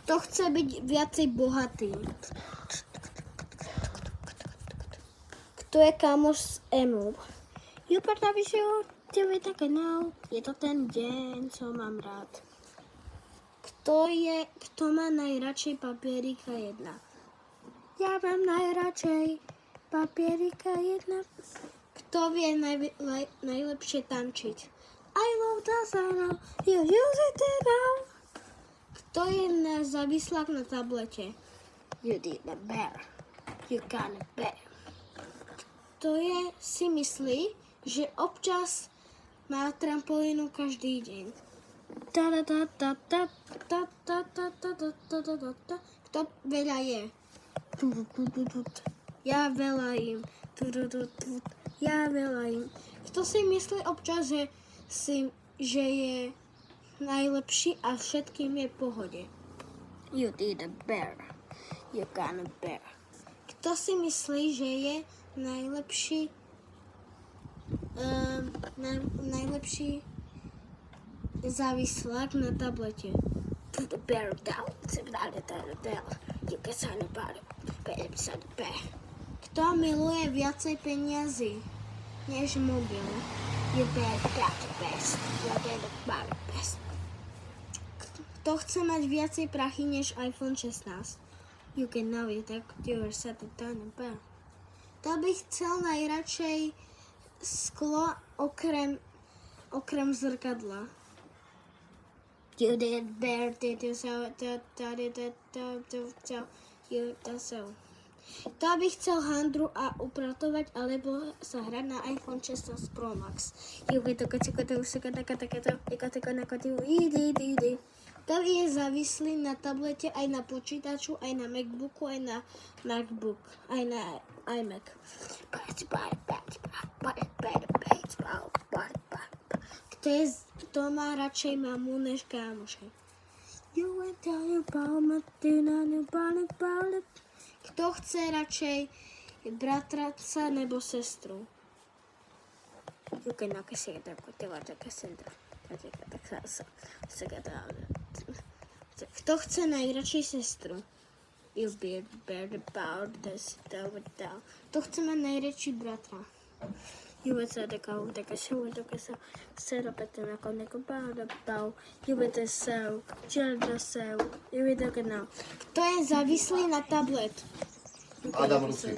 Kto chce byť viacej bohatý? Kto je kámoš s Emou? Jupiter napíše TV kanál. Je to ten deň, co mám rád. Kto má najradšej papierika 1? Ja mám najradšej papierika 1. Kto vie najlepšie tančiť? I love the sound, you use it now. Kto je závislák na tablete? You did a bear. You got a bear. Kto si myslí, že občas má trampolínu každý deň? Kto veľa je? Ja veľa jem. Ja veľa jem. Kto si myslí občas, že je najlepší a všetkým je v pohode? You did a bear. You got a bear. Kto si myslí, že je najlepší závislák na tablete? Put a bear down. You can sign about it. Kto miluje viacej peniazy než mobil? You better got the best. You better got the best. Kto chce mať viacej prachy než iPhone 16? You can know it. You are set to turn a bear. Kto by chcel najradšej sklo okrem zrkadla? You did bear, did you so, Kto by chcel handru a upratovať alebo sa hrať na iPhone 16 Pro Max? Kto je závislý na tablete, aj na počítaču, aj na MacBooku, aj na MacBook, aj na iMac? Kto má radšej mamu než kámoše? Kto chce radšej bratranca nebo sestru? Kto chce najradšej sestru? Kto chce mať najradšej bratra? Kto je závislý na tablet? Adam Rusy.